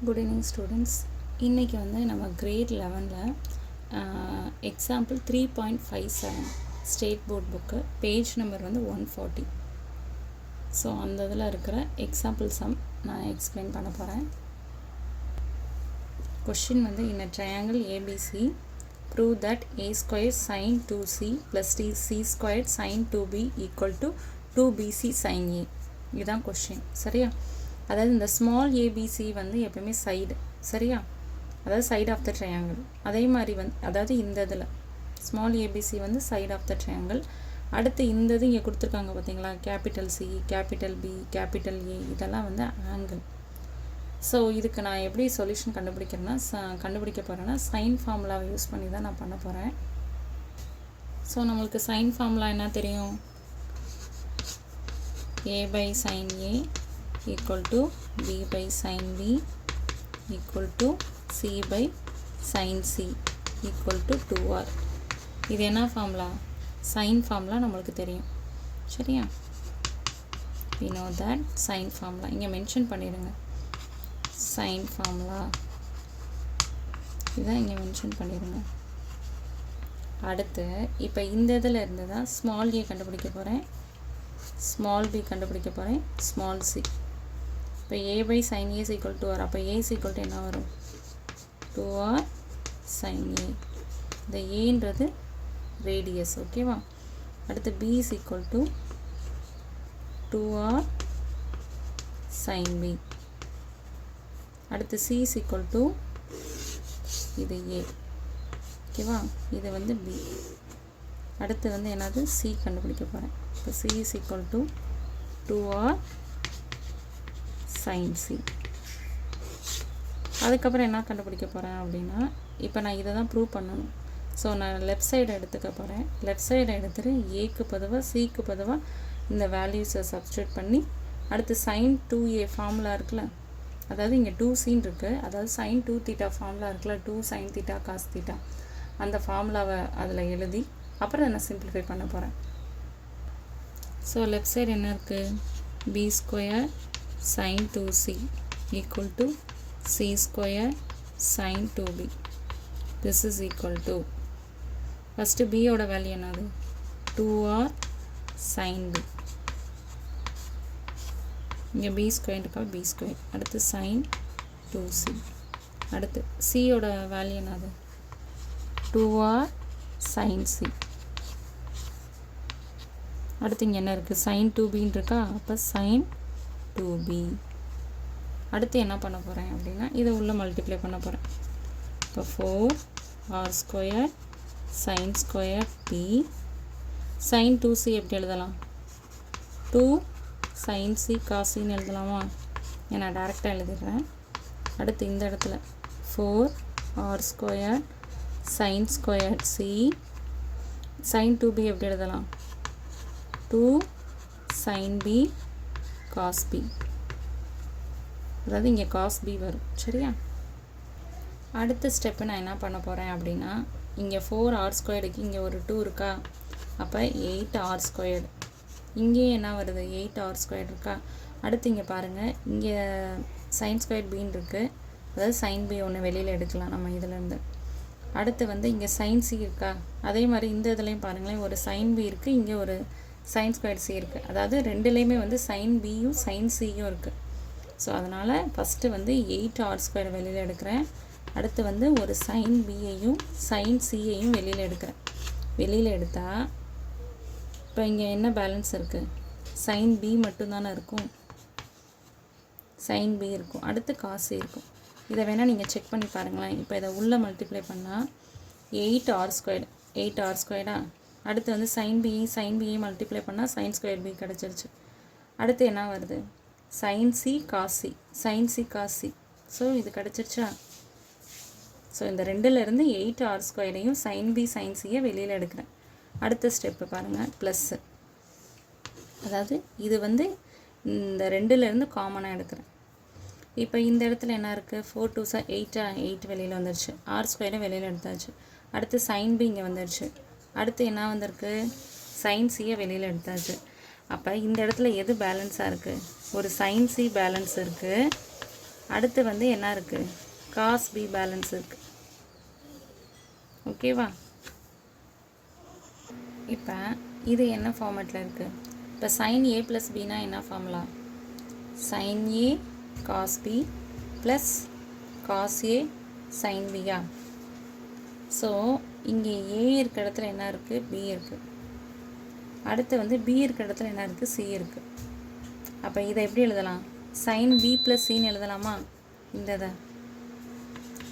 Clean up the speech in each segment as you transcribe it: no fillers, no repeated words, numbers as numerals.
Good evening students. இன்றைக்கி வந்து நம்ம கிரேட் 11ல் example 3.57 state board book page number வந்து 140. ஸோ அந்த இதில் இருக்கிற எக்ஸாம்பிள் சம் நான் எக்ஸ்பிளைன் பண்ண போகிறேன். கொஷின் வந்து in a triangle ABC prove that a squared sin 2c plus c squared sin 2b equal to 2bc sin a. இதுதான் question. சரியா? அதாவது இந்த ஸ்மால் ஏபிசி வந்து எப்பவுமே சைடு, சரியா? அதாவது சைடு ஆஃப் த ட்ரையாங்கிள். அதே மாதிரி வந்து அதாவது இந்த இதில் ஸ்மால் ஏபிசி வந்து சைடு ஆஃப் த ட்ரையாங்கிள். அடுத்து இந்த இது இங்கே கொடுத்துருக்காங்க பார்த்தீங்களா, capital C, capital B, capital A, இதெல்லாம் வந்து ஆங்கிள். ஸோ இதுக்கு நான் எப்படி சொல்யூஷன் கண்டுபிடிக்க போகிறேன்னா சைன் ஃபார்முலாவை யூஸ் பண்ணி தான் நான் பண்ண போகிறேன். ஸோ நம்மளுக்கு சைன் ஃபார்முலா என்ன தெரியும்? a by sin a equal to b by sin b equal to c by sin c equal to 2r. இது என்ன ஃபார்முலா? சைன் ஃபார்முலா நம்மளுக்கு தெரியும், சரியா? we know that sign formula இங்கே மென்ஷன் பண்ணிடுங்க. சைன் ஃபார்முலா இதான் இங்கே மென்ஷன் பண்ணிடுங்க. அடுத்து இப்போ இந்த இதில் இருந்து தான் ஸ்மால் ஏ கண்டுபிடிக்க போகிறேன், ஸ்மால் பி கண்டுபிடிக்க போகிறேன், ஸ்மால் சி. இப்போ a by sin a is equal to r. அப்போ a is equal to என்ன வரும்? 2r sin a. இந்த ஏன்றது ரேடியஸ், ஓகேவா? அடுத்து b is equal to 2r sin b. அடுத்து c is equal to இது a, ஓகேவா? இது வந்து b. அடுத்து வந்து என்னது? c கண்டுபிடிக்க போகிறேன். இப்போ c is equal to 2r sin c. அதுக்கப்புறம் என்ன கண்டுபிடிக்க போகிறேன் அப்படின்னா, இப்போ நான் இதை தான் ப்ரூவ் பண்ணணும். ஸோ நான் லெஃப்ட் சைடை எடுத்துக்க போகிறேன். லெஃப்ட் சைடை எடுத்துகிட்டு ஏக்கு பொதுவாக சிக்கு பொதுவாக இந்த வேல்யூஸை சப்ஸ்டியூட் பண்ணி அடுத்து sin 2a ஃபார்முலா இருக்குல்ல, அதாவது இங்கே 2cன்னு இருக்குது, அதாவது sin 2 தீட்டா ஃபார்முலா இருக்குல்ல, 2 sin தீட்டா காஸ் தீட்டா, அந்த ஃபார்முலாவை அதில் எழுதி அப்புறம் நான் சிம்பிளிஃபை பண்ண போகிறேன். ஸோ லெஃப்ட் சைடு என்ன இருக்குது? b square sin 2c equal to c square sin 2b. this is equal to first b ஓட வேல்யூ என்னது? 2r sin b. இங்கே b ஸ்கொயர் இருக்கா, b ஸ்கொயர். அடுத்து sin 2c. அடுத்து c ஓட வேல்யூ என்னது? 2r sin c. அடுத்து இங்கே என்ன இருக்குது? sin 2bன்னு இருக்கா, அப்போ sin 2b. அடுத்து என்ன பண்ண போகிறேன் அப்படின்னா இதை உள்ளே மல்டிப்ளை பண்ண போகிறேன். இப்போ 4r square sin square b sin 2c எப்படி எழுதலாம்? 2 sin c cos cன்னு எழுதலாமா? நான் டேரெக்டாக எழுதிடுறேன். அடுத்து இந்த இடத்துல 4r square sin square c sin 2b எப்படி எழுதலாம்? 2 sin b cos b. அதாவது இங்கே cos b வரும், சரியா? அடுத்த ஸ்டெப்பு நான் என்ன பண்ண போகிறேன் அப்படின்னா, இங்கே 4r ஸ்கொயருக்கு இங்கே ஒரு 2 இருக்கா, அப்போ 8r ஸ்கொயர்டு. இங்கே என்ன வருது? 8r ஸ்கொயர் இருக்கா. அடுத்து இங்கே பாருங்கள், இங்கே sin ஸ்கொயர் பின்னு இருக்குது, அதாவது sin b ஒன்று வெளியில் எடுக்கலாம் நம்ம இதிலேருந்து. அடுத்து வந்து இங்கே sin c இருக்கா, அதே மாதிரி இந்த இதுலேயும் பாருங்களேன், ஒரு sin b இருக்குது, இங்கே ஒரு sin ஸ்கொயர் c இருக்குது, அதாவது ரெண்டுலேயுமே வந்து sin bயும் sin cயும் இருக்குது. ஸோ அதனால் ஃபஸ்ட்டு வந்து 8r ஸ்கொயர் வெளியில் எடுக்கிறேன். அடுத்து வந்து ஒரு sin bயையும் sin cயையும் வெளியில் எடுக்கிறேன். வெளியில் எடுத்தால் இப்போ இங்கே என்ன பேலன்ஸ் இருக்குது? sin b மட்டும்தானே இருக்கும், sin b இருக்கும், அடுத்து cos c இருக்கும். இதை வேணால் நீங்கள் செக் பண்ணி பாருங்களேன். இப்போ இதை உள்ளே மல்டிப்ளை பண்ணால் 8r ஸ்கொயர், 8r ஸ்கொயர்டா. அடுத்து வந்து sin bயையும் மல்டிப்ளை பண்ணால் sin ஸ்கொயர் b கிடச்சிருச்சு. அடுத்து என்ன வருது? sin c cos c, sin c cos c. So இது கிடச்சிருச்சா? ஸோ இந்த ரெண்டுலேருந்து 8r ஸ்கொயரையும் sin b sin cயை வெளியில் எடுக்கிறேன். அடுத்த ஸ்டெப்பு பாருங்கள், ப்ளஸ்ஸு, அதாவது இது வந்து இந்த ரெண்டுலேருந்து காமனாக எடுக்கிறேன். இப்போ இந்த இடத்துல என்ன இருக்குது? 4 2 8 8 வெளியில் வந்துருச்சு, r ஸ்கொயரை வெளியில் எடுத்தாச்சு. அடுத்து sin b இங்கே வந்துருச்சு. அடுத்து என்ன வந்திருக்கு? sin cயை வெளியில் எடுத்தாச்சு. அப்போ இந்த இடத்துல எது பேலன்ஸாக இருக்குது? ஒரு sin c பேலன்ஸ் இருக்குது, அடுத்து வந்து என்ன இருக்குது, காஸ் பி பேலன்ஸ் இருக்குது. ஓகேவா? இப்போ இது என்ன ஃபார்மேட்டில் இருக்குது? இப்போ சைன் ஏ ப்ளஸ் பினா என்ன formula? Sine A cos B plus cos A sine பியா. ஸோ இங்கே ஏ இருக்க இடத்துல என்ன இருக்குது, பி இருக்குது. அடுத்து வந்து பி இருக்க இடத்துல என்ன இருக்குது, சி இருக்குது. அப்போ இதை எப்படி எழுதலாம்? சைன் பி ப்ளஸ் சின்னு எழுதலாமா இந்த இதை?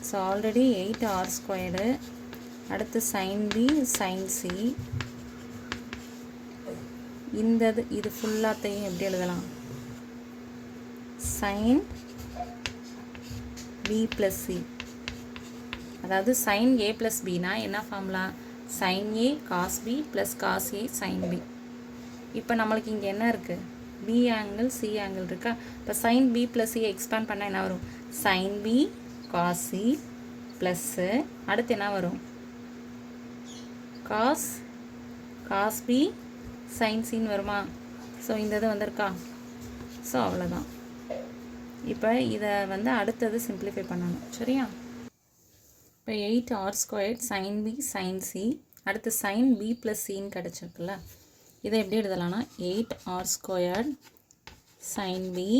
So already 8r². அடுத்து சைன் பி சைன் சி. இந்த இது ஃபுல்லாத்தையும் எப்படி எழுதலாம்? Sine B plus C. அதாவது சைன் ஏ ப்ளஸ் பினா என்ன formula? Sine A cos B plus cos A sine B. இப்போ நம்மளுக்கு இங்கே என்ன இருக்குது, பி ஆங்கிள் சி ஆங்கிள் இருக்கா? இப்போ sine B plus C expand பண்ணால் என்ன வரும்? Sine B cos C plus அடுத்து என்ன வரும்? காஸ் பி சைன் சின்னு வருமா? ஸோ இந்த இது வந்திருக்கா? ஸோ அவ்வளோதான். இப்போ இதை வந்து அடுத்தது சிம்பிளிஃபை பண்ணணும். சரியா? இப்போ 8r² sine B sine C அடுத்து சைன் பி ப்ளஸ் சின்னு கிடச்சிருக்குல்ல, இதை எப்படி எழுதலாம்னா 8r² sine B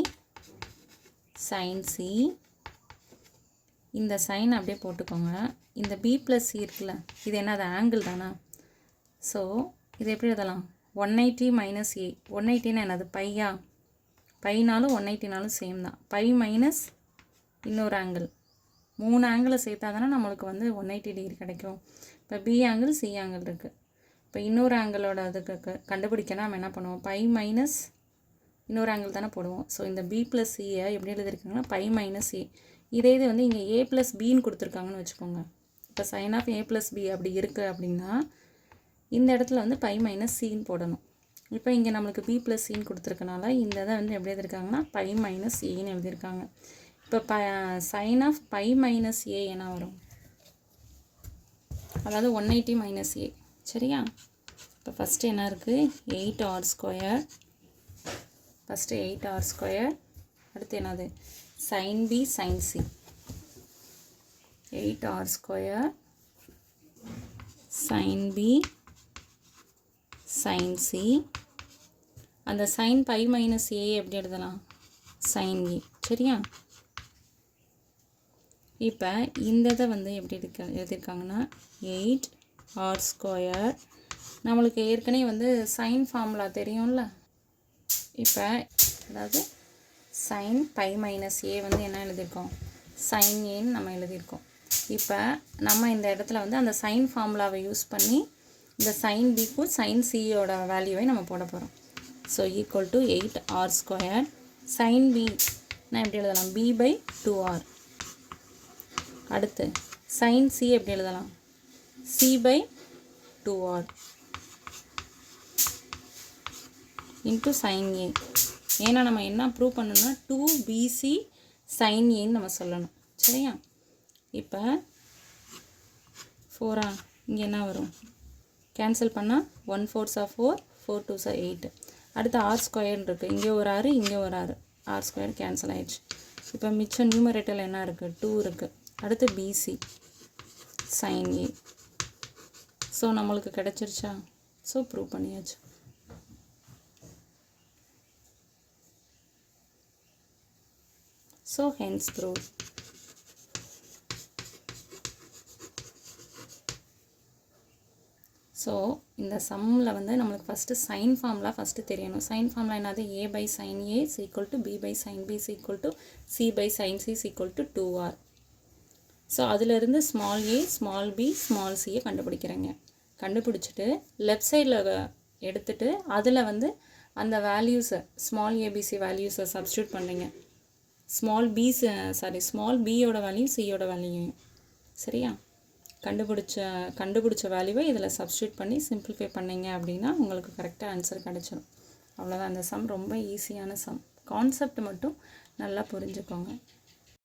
sine C. இந்த சைன் அப்படியே போட்டுக்கோங்க. இந்த பி ப்ளஸ் சி இருக்குல்ல, இது என்ன, அது ஆங்கிள் தானே? ஸோ இதை எப்படி எழுதலாம்? 180 மைனஸ் ஏ. 180னா என்னது, பையா? பைனாலும் 180னாலும் சேம் தான். பை மைனஸ் இன்னொரு ஆங்கிள், 3 ஆங்கிளை சேர்த்தா தானே நம்மளுக்கு வந்து 180 டிகிரி கிடைக்கும். இப்போ பி ஆங்கிள் சி ஆங்கிள் இருக்குது. இப்போ இன்னொரு ஆங்கிளோட அதுக்கு கண்டுபிடிக்கனா நம்ம என்ன பண்ணுவோம், பை மைனஸ் இன்னொரு ஆங்கிள் தானே போடுவோம். ஸோ இந்த பி ப்ளஸ் சியை எப்படி எழுதியிருக்காங்கன்னா பை மைனஸ் ஏ. இதே இது வந்து இங்கே ஏ ப்ளஸ் பின்னு கொடுத்துருக்காங்கன்னு வச்சுக்கோங்க. இப்போ sine of A plus B அப்படி இருக்குது அப்படின்னா இந்த இடத்துல வந்து பை மைனஸ் சின்னு போடணும். இப்போ இங்கே நம்மளுக்கு பி ப்ளஸ் சின்னு கொடுத்துருக்கனால இந்த இதை வந்து எப்படி எழுதியிருக்காங்கன்னா பை மைனஸ் ஏன்னு எழுதியிருக்காங்க. இப்போ சைன் ஆஃப் பை மைனஸ் ஏ என்ன வரும், அதாவது 180 மைனஸ் ஏ. சரியா? இப்போ ஃபஸ்ட்டு என்ன இருக்குது, 8r². First 8r². அடுத்து என்னது, sine B sine C. 8r² sine B sine C. அந்த சைன் பை மைனஸ் ஏ எப்படி எழுதலாம், சைன் ஏ. சரியா? இப்போ இந்த இதை வந்து எப்படி எழுதியிருக்காங்கன்னா 8r². நம்மளுக்கு ஏற்கனவே வந்து சைன் ஃபார்முலா தெரியும்ல. இப்போ அதாவது சைன் பை மைனஸ் ஏ வந்து என்ன எழுதியிருக்கோம், சைன் ஏன்னு நம்ம எழுதியிருக்கோம். இப்போ நம்ம இந்த இடத்துல வந்து அந்த சைன் ஃபார்முலாவை யூஸ் பண்ணி இந்த சைன் பிக்கும் சைன் சியோட வேல்யூவை நம்ம போட போகிறோம். So equal to 8r². Sine B நான் எப்படி எழுதலாம், பி பை 2r. அடுத்து சைன் சி எப்படி எழுதலாம், C by 2r into sine A. ஏன்னா நம்ம என்ன ப்ரூவ் பண்ணணும்னா 2bc சைன் ஏன்னு நம்ம சொல்லணும். சரியா? இப்போ 4 இங்கே என்ன வரும், கேன்சல் பண்ணால் 1 4s 4, 4 2s 8. அடுத்து r² இருக்குது, இங்கே ஒரு r இங்கே ஒரு r² கேன்சல் ஆகிடுச்சு. இப்போ மிச்சம் நியூமரேட்டரில் என்ன இருக்குது, 2 இருக்குது. அடுத்து பிசி சைன் ஏ. ஸோ நம்மளுக்கு கிடச்சிருச்சா? ஸோ ப்ரூவ் பண்ணியாச்சு. So hence prove. ஸோ இந்த சம்மில் வந்து நம்மளுக்கு ஃபஸ்ட்டு சைன் ஃபார்முலா ஃபஸ்ட்டு தெரியணும். சைன் ஃபார்முலா என்னது, A by sine A equal to B by sine B equal to C by sine C equal to 2r. So அதிலிருந்து small A small B small சியை கண்டுபிடிக்கிறேங்க. கண்டுபிடிச்சிட்டு left சைடில் எடுத்துகிட்டு அதில் வந்து அந்த வேல்யூஸை ஸ்மால் ஏபிசி வேல்யூஸை சப்ஸ்டியூட் பண்ணுறீங்க. ஸ்மால் பியோட வேல்யூ சியோட வேல்யூ. சரியா? கண்டுபிடிச்ச வேல்யூவை இதில் சப்ஸ்டியூட் பண்ணி சிம்பிளிஃபை பண்ணிங்க அப்படின்னா உங்களுக்கு கரெக்டாக ஆன்சர் கிடச்சிரும். அவ்வளோதான். அந்த சம் ரொம்ப ஈஸியான சம். கான்செப்ட் மட்டும் நல்லா புரிஞ்சுக்கோங்க.